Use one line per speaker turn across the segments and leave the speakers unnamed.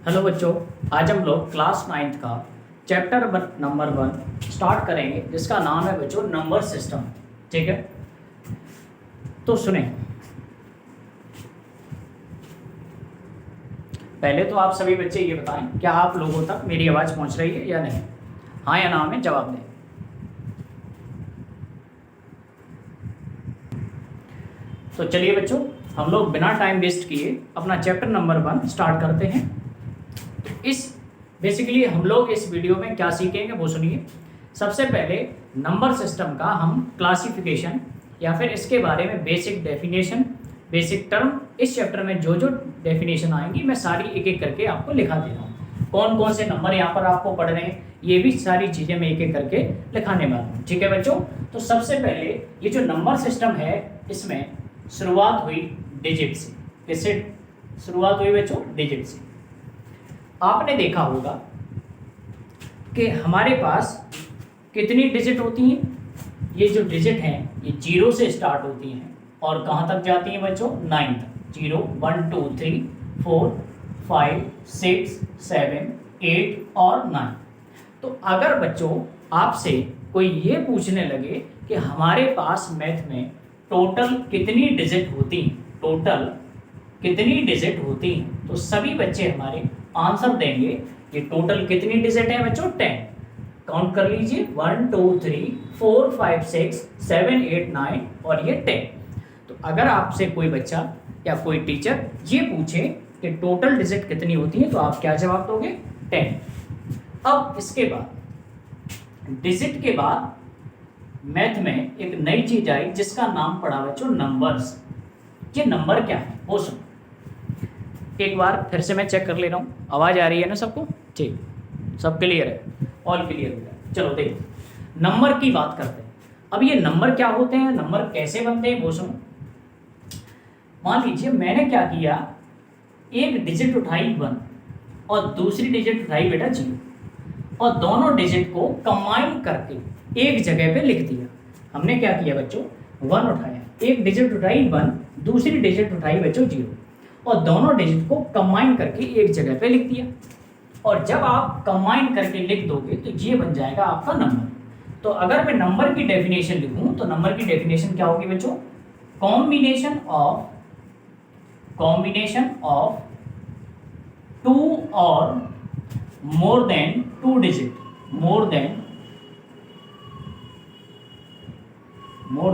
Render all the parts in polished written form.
Hello बच्चों, आज हम लोग क्लास 9th का चैप्टर नंबर 1 स्टार्ट करेंगे, जिसका नाम है बच्चों नंबर सिस्टम। ठीक है, तो सुने। पहले तो आप सभी बच्चे ये बताएं, क्या आप लोगों तक मेरी आवाज़ पहुंच रही है या नहीं? हाँ या ना में जवाब दें। तो चलिए बच्चों, हम लोग बिना टाइम वेस्ट किए अपना चैप्टर नंबर 1 स्टार्ट करते हैं। इस बेसिकली हम लोग इस वीडियो में क्या सीखेंगे वो सुनिए। सबसे पहले नंबर सिस्टम का हम क्लासिफिकेशन या फिर इसके बारे में बेसिक डेफिनेशन, बेसिक टर्म, इस चैप्टर में जो जो डेफिनेशन आएंगी मैं सारी एक एक करके आपको लिखा दे रहा हूँ। कौन कौन से नंबर यहाँ पर आपको पढ़ रहे हैं ये भी सारी चीज़ें मैं एक एक करके लिखाने वाला हूँ। ठीक है बच्चों, तो सबसे पहले ये जो नंबर सिस्टम है इसमें शुरुआत हुई डिजिट से। किससे शुरुआत हुई बच्चों? डिजिट से। आपने देखा होगा कि हमारे पास कितनी डिजिट होती हैं। ये जो डिजिट हैं ये 0 से स्टार्ट होती हैं और कहाँ तक जाती हैं बच्चों? 9 तक। 0 1 2 3 4 5 6 7 8 और 9। तो अगर बच्चों आपसे कोई ये पूछने लगे कि हमारे पास मैथ में टोटल कितनी डिजिट होती हैं, टोटल कितनी डिजिट होती हैं, तो सभी बच्चे हमारे आंसर देंगे कि टोटल कितनी डिजिट है बच्चों? 10। काउंट कर लीजिए, 1 2 3 4 5 6 7 8 9 और ये 10। तो अगर आपसे कोई बच्चा या कोई टीचर ये पूछे कि टोटल डिजिट कितनी होती है तो आप क्या जवाब दोगे? 10। अब इसके बाद डिजिट के बाद मैथ में एक नई चीज आई जिसका नाम पड़ा बच्चों नंबर्स। ये नंबर क्या है वो सुनो। एक बार फिर से मैं चेक कर ले रहा हूँ, आवाज़ आ रही है ना सबको? ठीक, सब क्लियर है, ऑल क्लियर हो गया। चलो देखो, नंबर की बात करते हैं। अब ये नंबर क्या होते हैं, नंबर कैसे बनते हैं वो सुनो। मान लीजिए मैंने क्या किया, एक डिजिट उठाई 1 और दूसरी डिजिट उठाई बेटा 0 और दोनों डिजिट को कंबाइन करके एक जगह पे लिख दिया। हमने क्या किया बच्चों? 1 उठाया, एक डिजिट उठाई 1, दूसरी डिजिट उठाई बच्चों 0 और दोनों डिजिट को कंबाइन करके एक जगह पे लिख दिया। और जब आप कंबाइन करके लिख दोगे तो ये बन जाएगा आपका नंबर। तो अगर मैं नंबर की डेफिनेशन लिखूं तो नंबर की डेफिनेशन क्या होगी बच्चों? कॉम्बिनेशन ऑफ 2 और more than 2 digit, more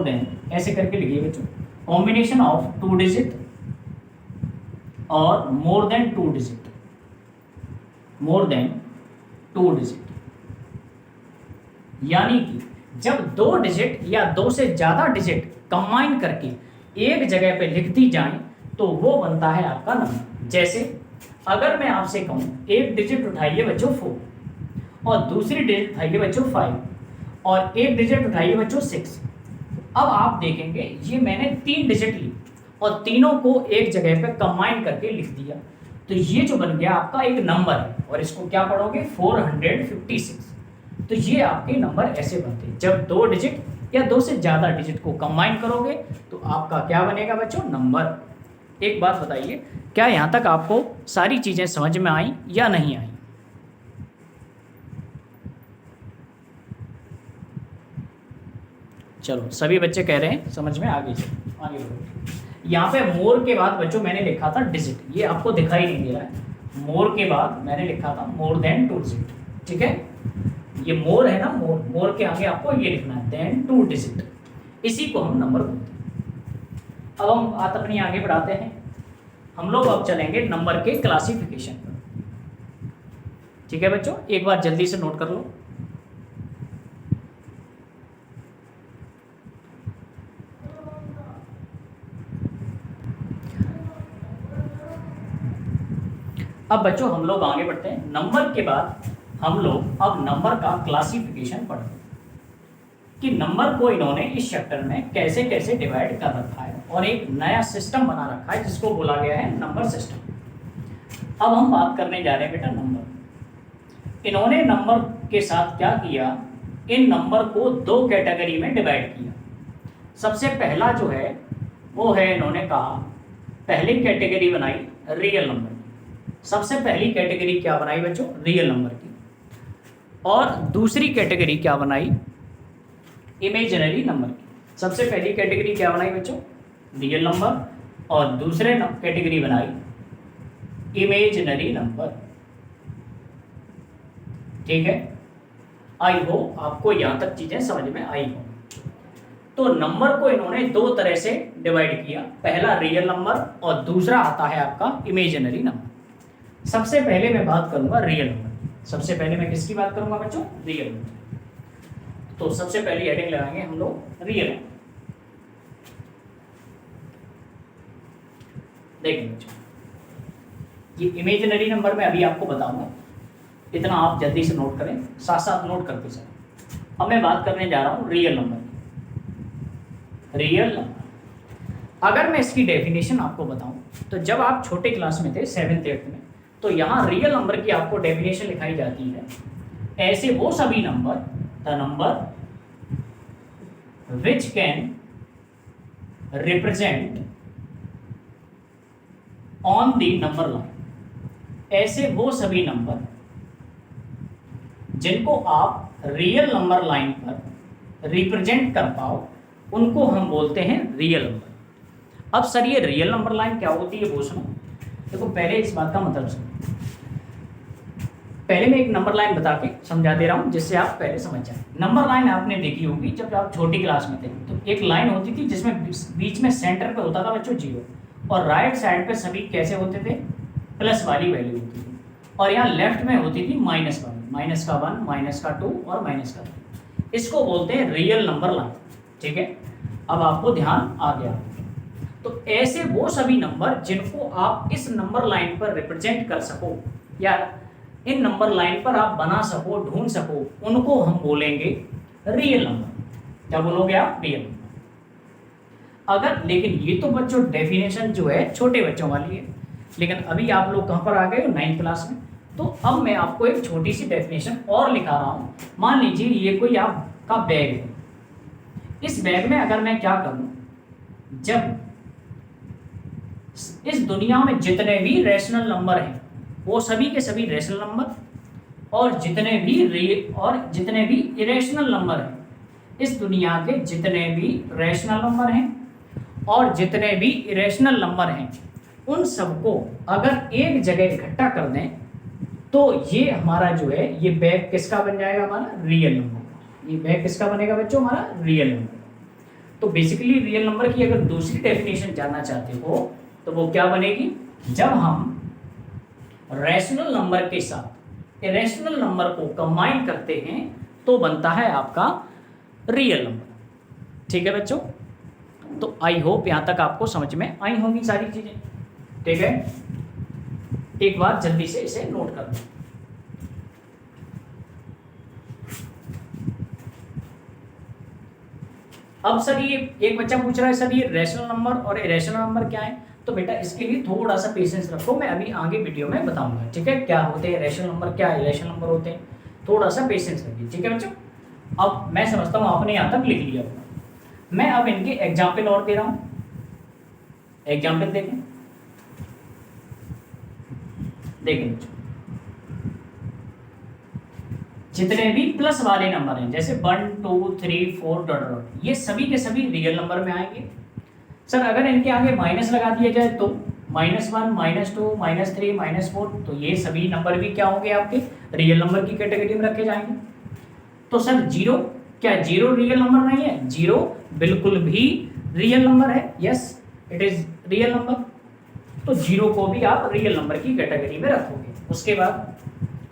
than ऐसे करके लिखिए बच्चों। कॉम्बिनेशन ऑफ 2 डिजिट और more than 2 digit, more than 2 digit. यानी कि जब 2 डिजिट या 2 से ज़्यादा डिजिट कंबाइन करके एक जगह पे लिख दी जाए तो वो बनता है आपका नंबर। जैसे अगर मैं आपसे कहूँ एक डिजिट उठाइए बच्चों 4 और दूसरी डिजिट उठाइए बच्चों 5 और एक डिजिट उठाइए बच्चों 6। अब आप देखेंगे ये मैंने 3 डिजिट ली और तीनों को एक जगह पे कंबाइन करके लिख दिया, तो ये जो बन गया आपका एक नंबर है। और इसको क्या पढ़ोगे? 456। तो ये आपके नंबर ऐसे बनते हैं। जब 2 डिजिट या 2 से ज़्यादा डिजिट को कंबाइन करोगे तो आपका क्या बनेगा बच्चों? नंबर। एक बात बताइए, क्या यहाँ तक आपको सारी चीज़ें समझ में आई या नहीं आई? चलो सभी बच्चे कह रहे हैं समझ में आ गई। आगे बढ़ो। यहाँ पे मोर के बाद बच्चों मैंने लिखा था डिजिट, ये आपको दिखाई नहीं दे रहा है। मोर के बाद मैंने लिखा था मोर देन 2 डिजिट। ठीक है, ये मोर है ना, मोर के आगे आपको ये लिखना है देन 2 डिजिट। इसी को हम नंबर बोलते हैं। अब हम बात अपनी आगे बढ़ाते हैं। हम लोग अब चलेंगे नंबर के क्लासिफिकेशन पर। ठीक है बच्चों, एक बार जल्दी से नोट कर लो। अब बच्चों हम लोग आगे बढ़ते हैं। नंबर के बाद हम लोग अब नंबर का क्लासिफिकेशन पढ़ते हैं कि नंबर को इन्होंने इस चैप्टर में कैसे कैसे डिवाइड कर रखा है और एक नया सिस्टम बना रखा है जिसको बोला गया है नंबर सिस्टम। अब हम बात करने जा रहे हैं बेटा नंबर। इन्होंने नंबर के साथ क्या किया, इन नंबर को 2 कैटेगरी में डिवाइड किया। सबसे पहला जो है वो है, इन्होंने कहा पहली कैटेगरी बनाई रियल नंबर। सबसे पहली कैटेगरी क्या बनाई बच्चों? रियल नंबर की। और दूसरी कैटेगरी क्या बनाई? इमेजिनरी नंबर की। सबसे पहली कैटेगरी क्या बनाई बच्चों? Real number. और दूसरे कैटेगरी बनाई इमेजिनरी नंबर। ठीक है, आई हो आपको यहां तक चीजें समझ में आई हो। तो नंबर को इन्होंने दो तरह से डिवाइड किया, पहला रियल नंबर और दूसरा आता है आपका इमेजिनरी नंबर। सबसे पहले मैं बात करूंगा रियल नंबर। सबसे पहले मैं किसकी बात करूंगा बच्चों? Real number. तो सबसे पहली हेडिंग लगाएंगे हम लोग रियल नंबर। देखिए बच्चों, ये इमेजिनरी नंबर में अभी आपको बताऊंगा, इतना आप जल्दी से नोट करें, साथ साथ नोट करते चलें। अब मैं बात करने जा रहा हूं रियल नंबर की। रियल नंबर, अगर मैं इसकी डेफिनेशन आपको बताऊं तो जब आप छोटे क्लास में थे 7th 8th में, तो यहाँ रियल नंबर की आपको डेफिनेशन लिखाई जाती है, ऐसे वो सभी number, the number which can represent on the number line. ऐसे वो सभी नंबर जिनको आप रियल नंबर लाइन पर रिप्रेजेंट कर पाओ, उनको हम बोलते हैं रियल नंबर। अब सर ये रियल नंबर लाइन क्या होती है वो सुनो। देखो पहले इस बात का मतलब सुनो, पहले मैं एक नंबर लाइन बता के समझा दे रहा हूं जिससे आप पहले समझ जाए। नंबर लाइन आपने देखी होगी जब आप छोटी क्लास में थे, तो एक लाइन होती थी जिसमें बीच में सेंटर पे होता था बच्चों 0, और राइट साइड पे सभी कैसे होते थे? प्लस वाली वैल्यू होती थी, और यहाँ लेफ्ट में होती थी माइनस वाली, माइनस का 1, माइनस का 2 और माइनस का 3। इसको बोलते हैं रियल नंबर लाइन। ठीक है, अब आपको ध्यान आ गया। तो ऐसे वो सभी नंबर जिनको आप इस नंबर लाइन पर रिप्रेजेंट कर सको, या इन नंबर लाइन पर आप बना सको, ढूंढ सको, उनको हम बोलेंगे रियल नंबर। क्या बोलोगे आप? Real number. अगर, लेकिन ये तो बच्चों डेफिनेशन जो है छोटे बच्चों वाली है, लेकिन अभी आप लोग कहाँ पर आ गए हो? 9th क्लास में। तो अब मैं आपको एक छोटी सी डेफिनेशन और लिखा रहा हूं। मान लीजिए ये कोई आपका बैग है। इस बैग में अगर मैं क्या करूं, जब इस दुनिया में जितने भी रैशनल नंबर हैं वो सभी के सभी रैशनल नंबर, और जितने भी इरेशनल नंबर हैं, इस दुनिया के जितने भी रैशनल नंबर हैं और जितने भी इरेशनल नंबर हैं, उन सबको अगर एक जगह इकट्ठा कर दें तो ये हमारा जो है ये बैग किसका बन जाएगा? हमारा रियल नंबर। ये बैग किसका बनेगा बच्चों? हमारा रियल नंबर। तो बेसिकली रियल नंबर की अगर दूसरी डेफिनेशन जानना चाहते हो तो वो क्या बनेगी? जब हम रैशनल नंबर के साथ इरेशनल नंबर को कंबाइन करते हैं तो बनता है आपका रियल नंबर। ठीक है बच्चों, तो आई होप यहां तक आपको समझ में आई होंगी सारी चीजें। ठीक है, एक बार जल्दी से इसे नोट कर लो। अब सर ये एक बच्चा पूछ रहा है सर ये रैशनल नंबर और इरेशनल नंबर क्या है? तो बेटा इसके लिए थोड़ा सा पेशेंस रखो, मैं अभी आगे वीडियो में बताऊंगा। ठीक है, क्या होते हैं रैशनल नंबर, क्या इरेशनल नंबर होते हैं, थोड़ा सा पेशेंस रखिए। ठीक है बच्चों, अब मैं समझता हूँ आपने यहाँ तक लिख लिया होगा। मैं अब इनके एग्जाम्पल और दे रहा हूँ। एग्जाम्पल देखें बच्चों, जितने भी प्लस वाले नंबर हैं जैसे 1 2 3 4 डॉट डॉट, ये सभी के सभी रियल नंबर में आएंगे। सर अगर इनके आगे माइनस लगा दिया जाए तो -1 -2 -3 -4, तो ये सभी नंबर भी क्या होंगे? आपके रियल नंबर की कैटेगरी में रखे जाएंगे। तो सर 0, क्या 0 रियल नंबर नहीं है? 0 बिल्कुल भी रियल नंबर है। Yes, it is real number. तो 0 को भी आप रियल नंबर की कैटेगरी में रखोगे। उसके बाद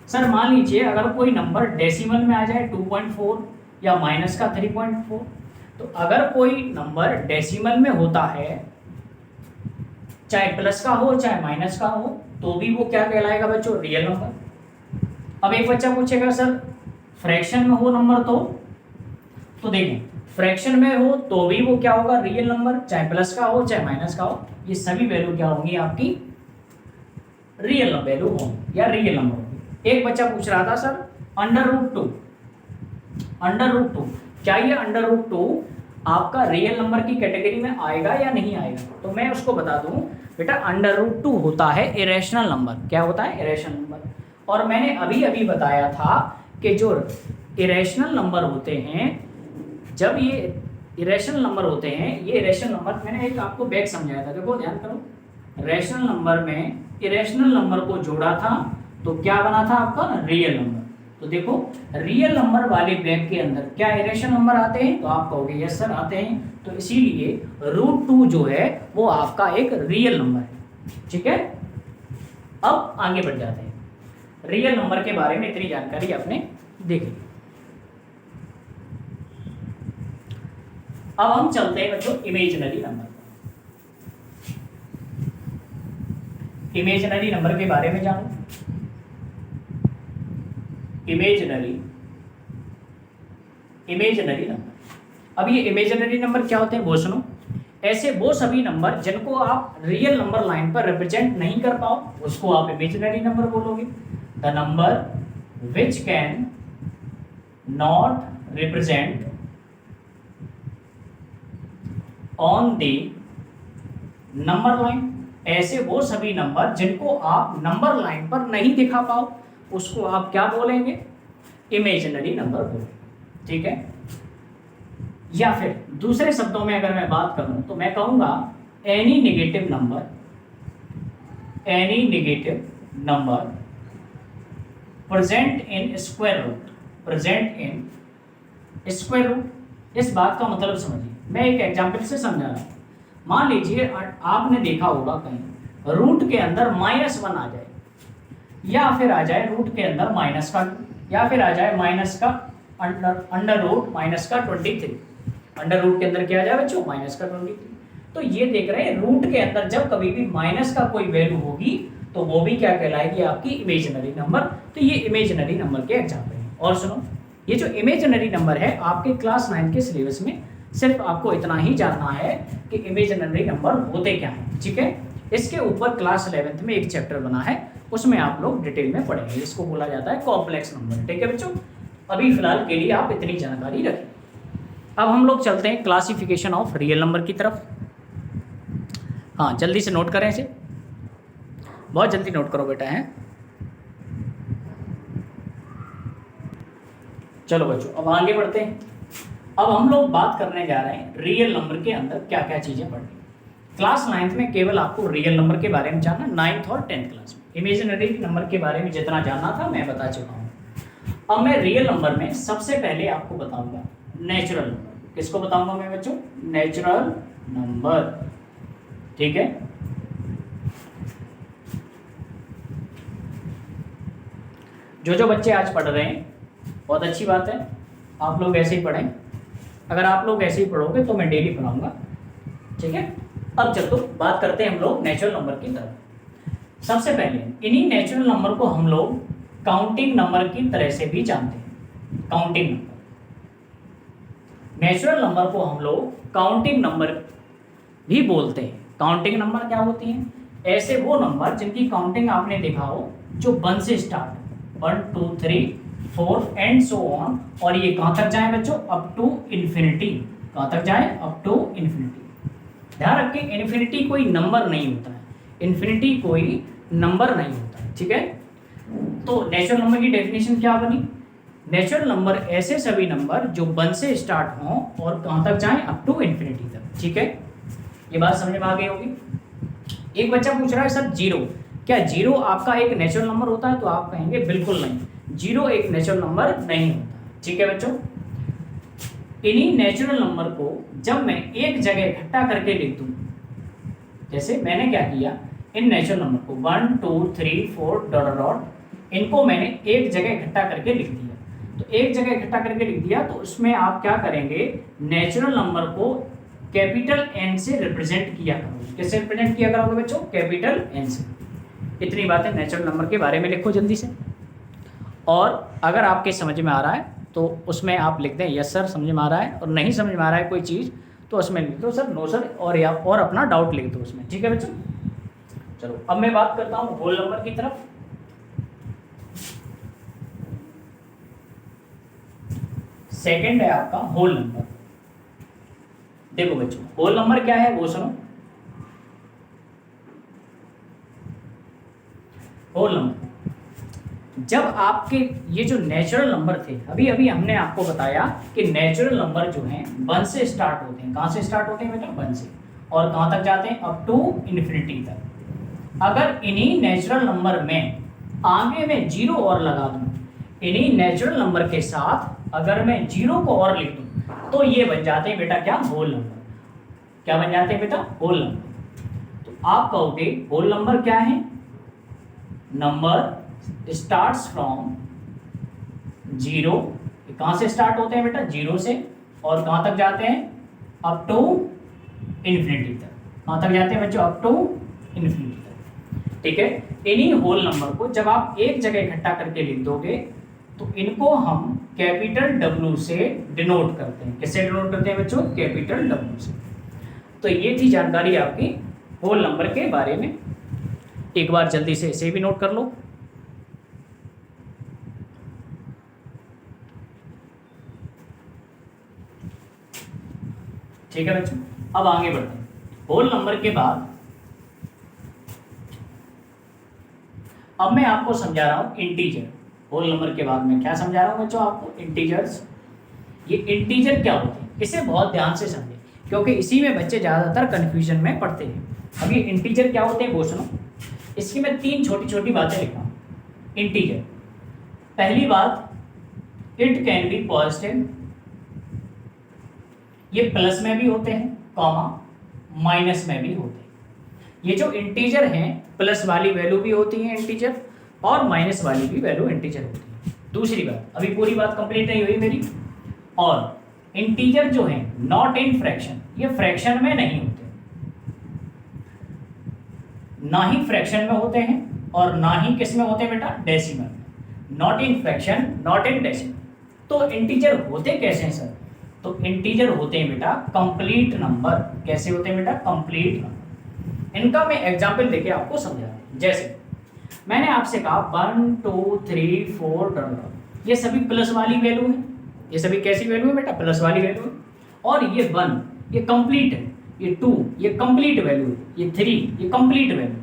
सर मान लीजिए अगर कोई नंबर डेसिमल में आ जाए 2.4 या माइनस का 3.4, तो अगर कोई नंबर डेसिमल में होता है, चाहे प्लस का हो चाहे माइनस का हो, तो भी वो क्या कहलाएगा बच्चों? Real number. अब एक बच्चा पूछेगा सर फ्रैक्शन में हो नंबर तो देखें, फ्रैक्शन में हो तो भी वो क्या होगा? रियल नंबर, चाहे प्लस का हो चाहे माइनस का हो, ये सभी वैल्यू क्या होंगी? आपकी रियल वैल्यू होंगी या रियल नंबर होंगी। एक बच्चा पूछ रहा था सर √2, क्या ये √2 आपका रियल नंबर की कैटेगरी में आएगा या नहीं आएगा। तो मैं उसको बता दूं बेटा, √2 होता है इरेशनल नंबर। क्या होता है? Irrational number. और मैंने अभी अभी बताया था कि जो इरेशनल नंबर होते हैं, जब ये इरेशनल नंबर होते हैं, ये इरेशनल नंबर मैंने एक आपको बैक समझाया था, देखो ध्यान करो। रैशनल नंबर में इरेशनल नंबर को जोड़ा था तो क्या बना था आपका? Real number. तो देखो रियल नंबर वाले ब्रैकेट के अंदर क्या इरेशनल नंबर आते हैं? तो आप कहोगे यस सर आते हैं। तो इसीलिए √2 जो है वो आपका एक रियल नंबर है। ठीक है, अब आगे बढ़ जाते हैं। रियल नंबर के बारे में इतनी जानकारी आपने देख ली। अब हम चलते हैं बच्चों इमेजिनरी नंबर। इमेजिनरी नंबर के बारे में जानो। Imaginary number. अब ये इमेजिनरी नंबर क्या होते हैं वो सुनो। ऐसे वो सभी नंबर जिनको आप रियल नंबर लाइन पर रिप्रेजेंट नहीं कर पाओ उसको आप इमेजिनरी नंबर बोलोगे। The number which can not represent on the number line. ऐसे वो सभी नंबर जिनको आप नंबर लाइन पर नहीं दिखा पाओ उसको आप क्या बोलेंगे? इमेजिनरी नंबर बोलेंगे। ठीक है, या फिर दूसरे शब्दों में अगर मैं बात करूं तो मैं कहूंगा any negative number present in square root. इस बात का मतलब समझिए, मैं एक एग्जांपल से समझा रहा हूं। मान लीजिए आपने देखा होगा कहीं रूट के अंदर -1 आ जाए, या फिर आ जाए रूट के अंदर -2, या फिर आ जाए माइनस का अंडर रूट -23। अंडर रूट के अंदर क्या आ जाए बच्चों? -23। तो ये देख रहे हैं रूट के अंदर जब कभी भी माइनस का कोई वैल्यू होगी तो वो भी क्या कहलाएगी? आपकी इमेजिनरी नंबर। तो ये इमेजिनरी नंबर के एग्जाम्पल हैं। और सुनो, ये जो इमेजिनरी नंबर है आपके क्लास 9 के सिलेबस में सिर्फ आपको इतना ही जानना है कि इमेजिनरी नंबर होते क्या हैं। ठीक है, इसके ऊपर क्लास 11th में एक चैप्टर बना है, उसमें आप लोग डिटेल में पढ़ेंगे। इसको बोला जाता है कॉम्प्लेक्स नंबर। ठीक है बच्चों, अभी फिलहाल के लिए आप इतनी जानकारी रखें। अब हम लोग चलते हैं क्लासिफिकेशन ऑफ रियल नंबर की तरफ। हाँ, जल्दी से नोट करें इसे, बहुत जल्दी नोट करो बेटा। है चलो बच्चों, अब आगे बढ़ते हैं। अब हम लोग बात करने जा रहे हैं रियल नंबर के अंदर क्या क्या चीज़ें पढ़नी। क्लास 9th में केवल आपको रियल नंबर के बारे में जानना, 9th और 10th क्लास में इमेजिनरी नंबर के बारे में जितना जानना था मैं बता चुका हूँ। अब मैं रियल नंबर में सबसे पहले आपको बताऊंगा नेचुरल नंबर। किसको बताऊंगा मैं बच्चों? Natural number. ठीक है, जो बच्चे आज पढ़ रहे हैं बहुत अच्छी बात है, आप लोग ऐसे ही पढ़ें। अगर आप लोग ऐसे ही पढ़ोगे तो मैं डेली पढ़ाऊंगा। ठीक है, अब चलो बात करते हैं हम लोग नेचुरल नंबर की तरफ। सबसे पहले इन्हीं नेचुरल नंबर को हम लोग काउंटिंग नंबर की तरह से भी जानते हैं। काउंटिंग नंबर, नेचुरल नंबर को हम लोग काउंटिंग नंबर भी बोलते हैं। काउंटिंग नंबर क्या होती हैं? ऐसे वो नंबर जिनकी काउंटिंग आपने देखा हो जो 1 से स्टार्ट, 1 2 3 4 एंड सो ऑन, और ये कहाँ तक जाए बच्चों? Up to infinity. कहाँ तक जाए? Up to infinity. ध्यान रखें, इन्फिनिटी कोई नंबर नहीं होता है, इन्फिनिटी कोई नंबर नहीं होता है। ठीक है, तो नेचुरल नंबर की डेफिनेशन क्या बनी? नेचुरल नंबर ऐसे सभी नंबर जो 1 से स्टार्ट हों और कहाँ तक जाएं? अप टू इन्फिनिटी तक। ठीक है, ये बात समझ में आ गई होगी। एक बच्चा पूछ रहा है सर जीरो, क्या जीरो आपका एक नेचुरल नंबर होता है? तो आप कहेंगे बिल्कुल नहीं, जीरो एक नेचुरल नंबर नहीं होता। ठीक है बच्चों, इन्हीं नेचुरल नंबर को जब मैं एक जगह इकट्ठा करके लिख दूं, जैसे मैंने क्या किया, इन नेचुरल नंबर को 1 2 3 4 डॉट डॉट, इनको मैंने एक जगह इकट्ठा करके लिख दिया। तो एक जगह इकट्ठा करके लिख दिया तो उसमें आप क्या करेंगे? नेचुरल नंबर को कैपिटल एन से रिप्रेजेंट किया करोगे। किससे रिप्रेजेंट किया करोगे बच्चों? कैपिटल एन से। इतनी बातें नेचुरल नंबर के बारे में लिखो जल्दी से। और अगर आपके समझ में आ रहा है तो उसमें आप लिख दें यस सर समझ में आ रहा है, और नहीं समझ में आ रहा है कोई चीज़ तो उसमें लिख दो सर नो सर, और अपना डाउट लिख दो उसमें। ठीक है बच्चों, चलो अब मैं बात करता हूँ होल नंबर की तरफ। सेकंड है आपका होल नंबर। देखो बच्चों, होल नंबर क्या है वो सुनो। होल नंबर जब आपके ये जो नेचुरल नंबर थे, अभी अभी हमने आपको बताया कि नेचुरल नंबर जो हैं 1 से स्टार्ट होते हैं। कहाँ से स्टार्ट होते हैं बेटा? 1 से। और कहाँ तक जाते हैं? अप टू इन्फिनिटी तक। अगर इन्हीं नेचुरल नंबर में आगे मैं जीरो और लगा दूं, इन्हीं नेचुरल नंबर के साथ अगर मैं जीरो को और लिख दूं, तो ये बन जाते हैं बेटा क्या? Whole number. क्या बन जाते हैं बेटा? Whole number. तो आप कहोगे होल नंबर क्या है? Number starts from zero. कहां से स्टार्ट होते हैं बेटा? जीरो से। और कहां तक जाते हैं? अप टू इन्फिनिटी तक। कहां तक जाते हैं बच्चों? अप टू इन्फिनिटी तक। ठीक है। इन्हीं होल नंबर को जब आप एक जगह इकट्ठा करके लिख दोगे, तो इनको हम कैपिटल डब्ल्यू से डिनोट करते हैं। किससे डिनोट करते हैं बच्चों? कैपिटल डब्ल्यू से। तो ये थी जानकारी आपकी होल नंबर के बारे में। एक बार जल्दी से इसे भी नोट कर लो। ठीक है बच्चों, अब आगे बढ़ते हैं। होल नंबर के बाद अब मैं आपको समझा रहा हूं इंटीजर। होल नंबर के बाद मैं क्या समझा रहा हूं बच्चों आपको? इंटीजर्स। ये इंटीजर क्या होते हैं, इसे बहुत ध्यान से समझें, क्योंकि इसी में बच्चे ज़्यादातर कन्फ्यूजन में पड़ते हैं। अब ये इंटीजर क्या होते हैं वो सुनो। इसकी मैं 3 छोटी छोटी बातें लिखा हूँ। इंटीजर, पहली बात, इट कैन बी पॉजिटिव। ये प्लस में भी होते हैं, कॉमा माइनस में भी होते हैं। ये जो इंटीजर हैं, प्लस वाली वैल्यू भी होती है इंटीजर, और माइनस वाली भी वैल्यू इंटीजर होती है। दूसरी बात, अभी पूरी बात कंप्लीट नहीं हुई मेरी। और इंटीजर जो है नॉट इन फ्रैक्शन, ये फ्रैक्शन में नहीं होते, ना ही फ्रैक्शन में होते हैं और ना ही किस में होते हैं बेटा? डेसिमल में। Not in fraction, not in decimal. तो इंटीजर होते कैसे हैं सर? तो इंटीजर होते हैं बेटा कंप्लीट नंबर। कैसे होते हैं बेटा? Complete number. इनका मैं एग्जांपल देके आपको समझा रहा हूं। जैसे मैंने आपसे कहा 1 2 3 4 डॉट, ये सभी प्लस वाली वैल्यू है। ये सभी कैसी वैल्यू है बेटा? प्लस वाली वैल्यू है। और ये 1 ये कंप्लीट है, ये 2 ये कंप्लीट वैल्यू है, ये 3 ये कंप्लीट वैल्यू।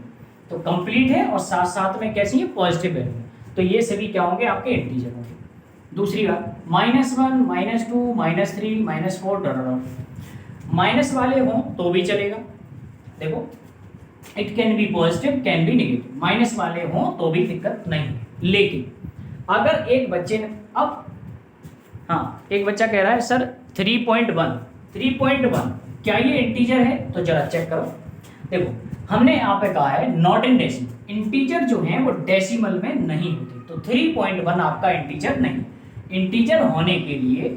तो कंप्लीट है और साथ साथ में कैसी है? पॉजिटिव वैल्यू है। तो ये सभी क्या होंगे? आपके इंटीजर होंगे। दूसरी बात, -1 -2 -3 -4 डॉट। माइनस वाले हों तो भी चलेगा। देखो, it can be positive can be negative. Minus वाले हों तो भी दिक्कत नहीं है। लेकिन अगर एक बच्चे ने एक बच्चा कह रहा है सर 3.1 क्या ये इंटीजर है? तो जरा चेक करो। देखो, हमने यहाँ पे कहा है नॉट इन डेसिमल। इंटीजर जो है वो डेसिमल में नहीं होते, तो 3.1 आपका इंटीजर नहीं। इंटीजर होने के लिए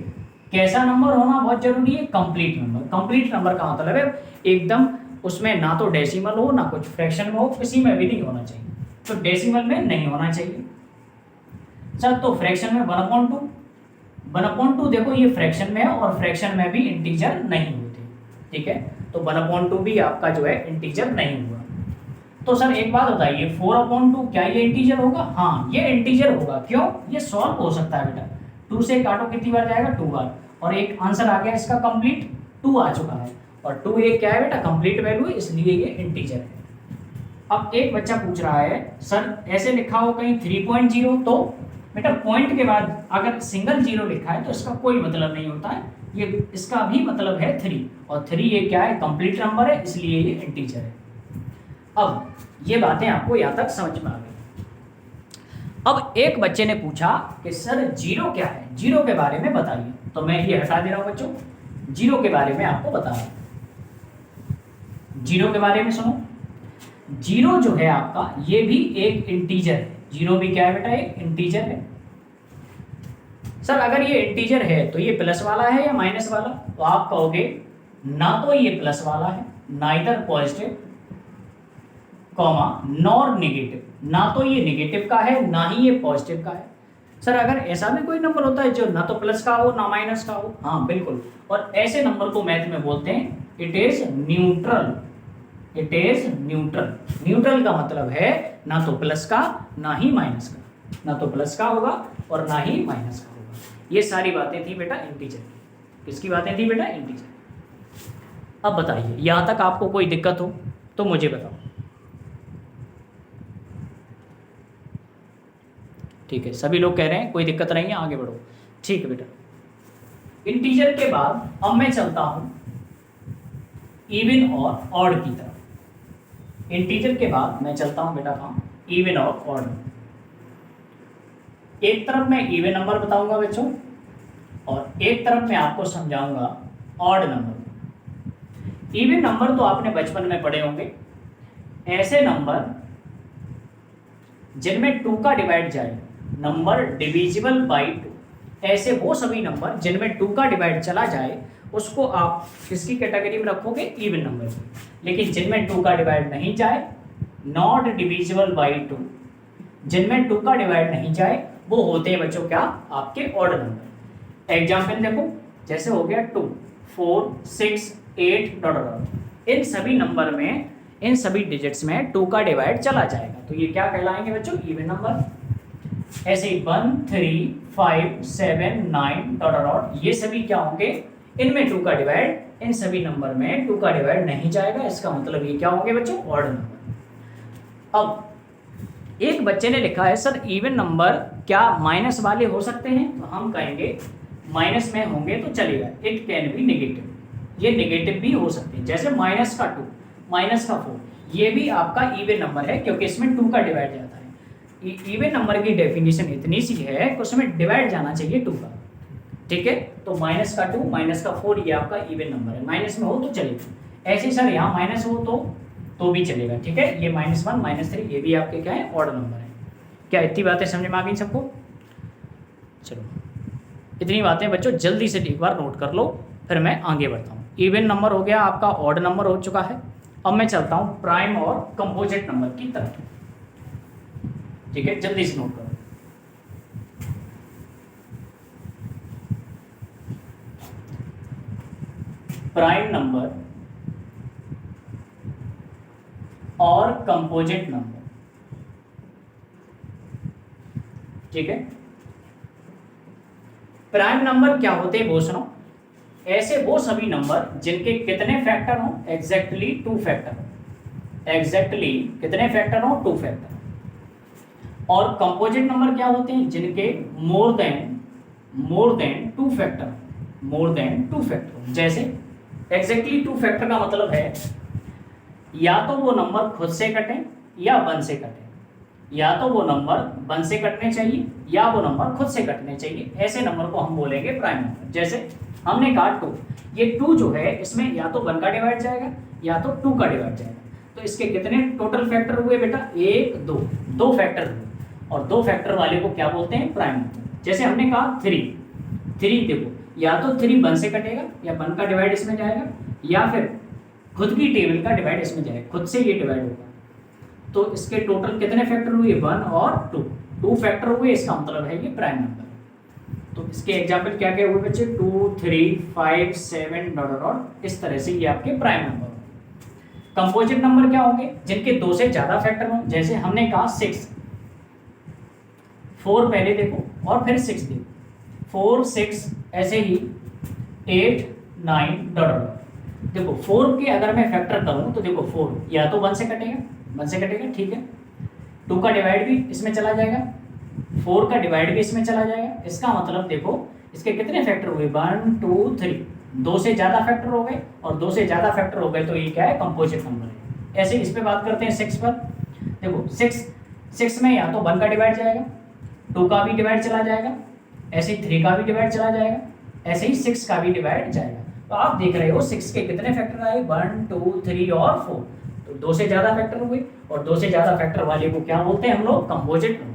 कैसा नंबर होना बहुत जरूरी है? Complete number. कंप्लीट नंबर का मतलब है एकदम उसमें ना तो डेसिमल हो ना कुछ फ्रैक्शन में हो, किसी में भी नहीं होना चाहिए। तो डेसिमल में नहीं होना चाहिए सर। तो फ्रैक्शन में 1/2 देखो ये फ्रैक्शन में है और फ्रैक्शन में भी इंटीजर नहीं होते। ठीक है, तो 1/2 भी आपका जो है इंटीजर नहीं हुआ। तो सर एक बात बताइए, 4/2 क्या ये इंटीजर होगा? हाँ, ये इंटीजर होगा। क्यों? ये सॉल्व हो सकता है बेटा। 2 से काटो कितनी बार जाएगा? 2 बार। और एक आंसर आ गया इसका कंप्लीट, 2 आ चुका है। और 2 ये क्या है बेटा? कंप्लीट वैल्यू है, इसलिए ये इंटीजर है। अब एक बच्चा पूछ रहा है सर ऐसे लिखा हो कहीं 3.0, तो बेटा पॉइंट के बाद अगर सिंगल जीरो लिखा है तो इसका कोई मतलब नहीं होता है। ये इसका भी मतलब है 3, और 3 ये क्या है? कंप्लीट नंबर है, इसलिए ये इंटीजर है। अब ये बातें आपको यहाँ तक समझ में आ गई। अब एक बच्चे ने पूछा कि सर जीरो क्या है? जीरो के बारे में बताइए। तो मैं ये हटा दे रहा हूँ बच्चों, जीरो के बारे में आपको बता रहा हूँ। जीरो के बारे में सुनो। जीरो जो है आपका, ये भी एक इंटीजर है। जीरो भी क्या है बेटा? एक इंटीजर है। सर अगर ये इंटीजर है तो ये प्लस वाला है या माइनस वाला? तो आप कहोगे ना तो ये प्लस वाला है, neither positive comma nor negative. ना तो ये नेगेटिव का है ना ही ये पॉजिटिव का है। सर अगर ऐसा भी कोई नंबर होता है जो ना तो प्लस का हो ना माइनस का हो? हाँ बिल्कुल। और ऐसे नंबर को मैथ में बोलते हैं it is neutral. It is neutral. Neutral का मतलब है ना तो प्लस का ना ही माइनस का, ना तो प्लस का होगा और ना ही माइनस का होगा। ये सारी बातें थी बेटा इंटीजर की। किसकी बातें थी बेटा? इंटीजर। अब बताइए, यहाँ तक आपको कोई दिक्कत हो तो मुझे बताओ। ठीक है, सभी लोग कह रहे हैं कोई दिक्कत नहीं है, आगे बढ़ो। ठीक है बेटा, इंटीजर के बाद अब मैं चलता हूं इवन और ऑड की तरफ। इंटीजर के बाद मैं चलता हूं बेटा कहाँ, इवन और ऑड। एक तरफ मैं इवन नंबर बताऊंगा बच्चों, और एक तरफ मैं आपको समझाऊंगा ऑड नंबर। इवन नंबर तो आपने बचपन में पढ़े होंगे, ऐसे नंबर जिनमें 2 का डिवाइड जाए, नंबर डिविजिबल बाई 2, ऐसे वो सभी नंबर जिनमें 2 का डिवाइड चला जाए उसको आप किसकी कैटेगरी में रखोगे, इवन नंबर की। लेकिन जिनमें 2 का डिवाइड नहीं जाए, नॉट डिविजिबल बाई 2, जिनमें 2 का डिवाइड नहीं जाए वो होते हैं बच्चों क्या, आपके ऑड नंबर। एग्जाम्पल देखो, जैसे हो गया 2, 4, 6, 8 डॉट डॉट, इन सभी नंबर में, इन सभी डिजिट्स में 2 का डिवाइड चला जाएगा तो ये क्या कहलाएंगे बच्चों, इवन नंबर। ऐसे ही 1, 3, 5, 7, 9 डॉट डॉट, ये सभी क्या होंगे, इनमें 2 का डिवाइड, इन सभी नंबर में 2 का डिवाइड नहीं जाएगा, इसका मतलब ये क्या होंगे बच्चों, ऑड नंबर। अब एक बच्चे ने लिखा है सर इवन नंबर क्या माइनस वाले हो सकते हैं, तो हम कहेंगे माइनस में होंगे तो चलेगा, इट कैन बी नेगेटिव, ये नेगेटिव भी हो सकते हैं। जैसे माइनस का 2, माइनस का 4, ये भी आपका इवन नंबर है क्योंकि इसमें 2 का डिवाइड जाता है। इवन नंबर की डेफिनेशन इतनी सी है कि उसमें डिवाइड जाना चाहिए 2 का। ठीक है, तो माइनस का 2, माइनस का 4 ये आपका इवन नंबर है, माइनस में हो तो चलेगा। ऐसे सर यहाँ माइनस हो तो भी चलेगा। ठीक है, ये -1, -3 ये भी आपके क्या है, ऑड नंबर है। क्या इतनी बातें समझ में आ गई सबको? चलो, इतनी बातें बच्चों जल्दी से एक बार नोट कर लो, फिर मैं आगे बढ़ता हूँ। इवन नंबर हो गया आपका, ऑड नंबर हो चुका है। अब मैं चलता हूँ प्राइम और कंपोजिट नंबर की तरफ। ठीक है, जल्दी से नोट करो। प्राइम नंबर और कंपोजिट नंबर। ठीक है, प्राइम नंबर क्या होते हैं वो सुनो। ऐसे वो सभी नंबर जिनके कितने फैक्टर हो, एग्जैक्टली 2 फैक्टर। एग्जैक्टली कितने फैक्टर हो, 2 फैक्टर। और कंपोजिट नंबर क्या होते हैं, जिनके more than 2 factor, more than 2 factor. जैसे एग्जैक्टली 2 फैक्टर का मतलब है या तो वो नंबर खुद से कटे या 1 से कटे, या तो वो नंबर 1 से कटने चाहिए या वो नंबर खुद से कटने चाहिए, ऐसे नंबर को हम बोलेंगे प्राइम नंबर। जैसे हमने कहा 2, ये 2 जो है इसमें या तो 1 का डिवाइड जाएगा या तो 2 का डिवाइड जाएगा। तो इसके कितने टोटल फैक्टर हुए बेटा, 1, 2 फैक्टर हुए, और 2 फैक्टर वाले को क्या बोलते हैं, प्राइम नंबर। जैसे हमने कहा 3 देखो, या तो 3 1 से कटेगा या 1 का डिवाइड इसमें जाएगा, या फिर खुद की टेबल का डिवाइड इसमें जाएगा, खुद से ये डिवाइड होगा। तो इसके टोटल कितने फैक्टर हुए, 1 और 2 फैक्टर हुए, इसका मतलब है ये प्राइम नंबर। तो इसके एग्जाम्पल क्या क्या हुए बच्चे, 2, 3, 5, 7 डॉट डॉट, इस तरह से ये आपके प्राइम नंबर होंगे। कंपोजिट नंबर क्या होंगे, जिनके 2 से ज्यादा फैक्टर हों। जैसे हमने कहा 6, 4 पहले देखो और फिर 6 देखो, 4, 6, ऐसे ही 8, 9 डॉट डॉट। देखो 4 के अगर मैं फैक्टर करूं तो देखो 4 या तो 1 से कटेगा, ठीक है, 2 का डिवाइड भी इसमें चला जाएगा, 4 का डिवाइड भी इसमें चला जाएगा। इसका मतलब देखो इसके कितने फैक्टर हुए, 1, 2, 3, 2 से ज़्यादा फैक्टर हो गए, और 2 से ज़्यादा फैक्टर हो गए तो ये क्या है, कंपोजिट नंबर है। ऐसे इस पर बात करते हैं 6 पर। देखो 6 में या तो 1 का डिवाइड जाएगा, 2 का भी डिवाइड चला जाएगा, ऐसे ही 3 का भी डिवाइड चला जाएगा, ऐसे ही 6 का भी डिवाइड जाएगा। तो आप देख रहे हो 6 के कितने फैक्टर आए, 1, 2, 3 और 4। तो 2 से ज़्यादा फैक्टर हुए, और 2 से ज़्यादा फैक्टर वाले को क्या बोलते हैं हम लोग, कंपोजिट नंबर।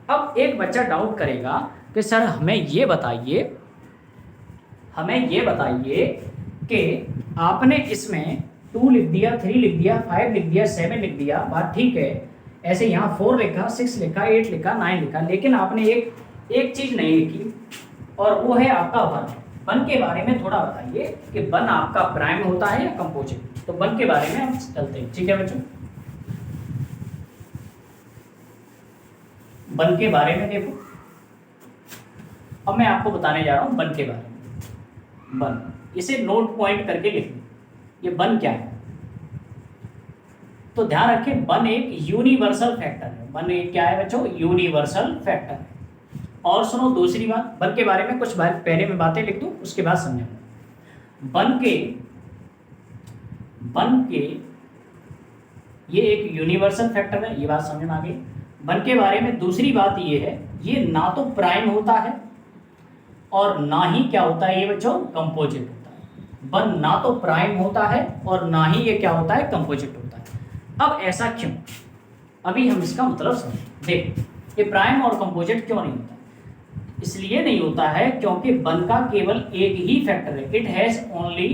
अब एक बच्चा डाउट करेगा कि सर हमें ये बताइए कि आपने इसमें 2 लिख दिया, 3 लिख दिया, 5 लिख दिया, 7 लिख दिया, बात ठीक है। ऐसे यहाँ 4 लिखा, 6 लिखा, 8 लिखा, 9 लिखा, लेकिन आपने एक चीज़ नहीं लिखी, और वो है आपका 1। 1 के बारे में थोड़ा बताइए कि 1 आपका प्राइम होता है या कंपोजिट। तो 1 के बारे में हम चलते हैं, ठीक है बच्चों। 1 के बारे में देखो, अब मैं आपको बताने जा रहा हूँ 1 के बारे में। 1, इसे नोट पॉइंट करके लिख लो। ये बन क्या है? तो ध्यान रखें, बन एक यूनिवर्सल फैक्टर है। बन एक क्या है बच्चों? यूनिवर्सल फैक्टर है। और सुनो दूसरी बात, बन के बारे में कुछ पहले मैं बातें लिख दूं, उसके बाद समझाऊंगा। बन के ये एक यूनिवर्सल फैक्टर है, ये बात समझ में आ गई। बन के बारे में दूसरी बात ये है, ये ना तो प्राइम होता है और ना ही क्या होता है ये बच्चों? कंपोजिट होता है। बन ना तो प्राइम होता है और ना ही ये क्या होता है? कंपोजिट होता है। अब ऐसा क्यों? अभी हम इसका मतलब समझें। देखो, ये प्राइम और कंपोजिट क्यों नहीं होता? इसलिए नहीं होता है क्योंकि बन का केवल एक ही फैक्टर है। It has only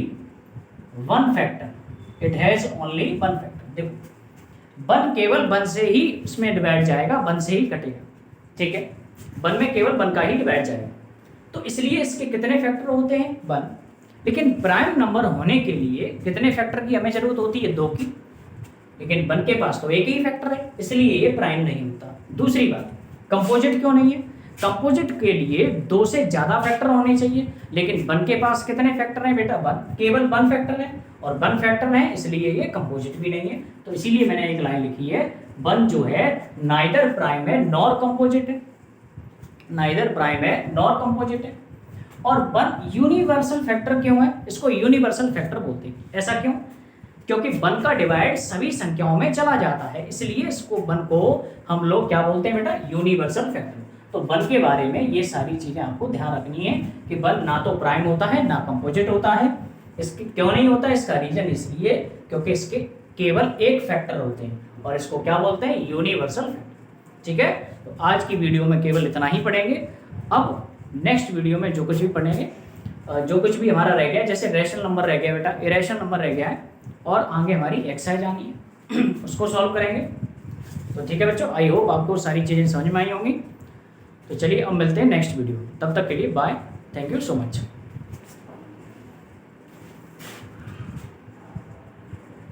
one factor. It has only one factor. देखो, बन केवल बन से ही इसमें डिवाइड जाएगा, बन से ही कटेगा, ठीक है? बन में केवल बन का ही डिवाइड जाएगा, तो इसलिए इसके कितने फैक्टर होते हैं? बन। लेकिन प्राइम नंबर होने के लिए कितने फैक्टर की हमें जरूरत होती है? 2 की। लेकिन बन के पास तो एक ही फैक्टर है, इसलिए ये प्राइम नहीं होता। दूसरी बात, कंपोजिट क्यों नहीं है? कंपोजिट के लिए 2 से ज़्यादा फैक्टर होने चाहिए, लेकिन बन के पास कितने फैक्टर हैं बेटा? बन केवल 1 फैक्टर है, और 1 फैक्टर है इसलिए ये कंपोजिट भी नहीं है। तो इसीलिए मैंने एक लाइन लिखी है, बन जो है नाइदर प्राइम है नॉर कंपोजिट है। नाइदर प्राइम है नॉर कंपोजिट है। और बन यूनिवर्सल फैक्टर क्यों है? इसको यूनिवर्सल फैक्टर बोलते हैं। ऐसा क्यों? क्योंकि बन का डिवाइड सभी संख्याओं में चला जाता है, इसलिए इसको बन को हम लोग क्या बोलते हैं बेटा? Universal factor. तो बन के बारे में ये सारी चीजें आपको ध्यान रखनी है कि बन ना तो प्राइम होता है ना कंपोजिट होता है। इसके क्यों नहीं होता? इसका रीजन इसलिए क्योंकि इसके केवल एक फैक्टर होते हैं, और इसको क्या बोलते हैं? Universal factor. ठीक है, तो आज की वीडियो में केवल इतना ही पढ़ेंगे। अब नेक्स्ट वीडियो में जो कुछ भी पढ़ेंगे, जो कुछ भी हमारा रह गया, जैसे रैशनल नंबर रह गया बेटा, इरेशनल नंबर रह गया है, और आगे हमारी एक्सरसाइज आनी है उसको सॉल्व करेंगे। तो ठीक है बच्चों, आई होप आपको सारी चीज़ें समझ में आई होंगी। तो चलिए अब मिलते हैं नेक्स्ट वीडियो, तब तक के लिए bye, thank you so much.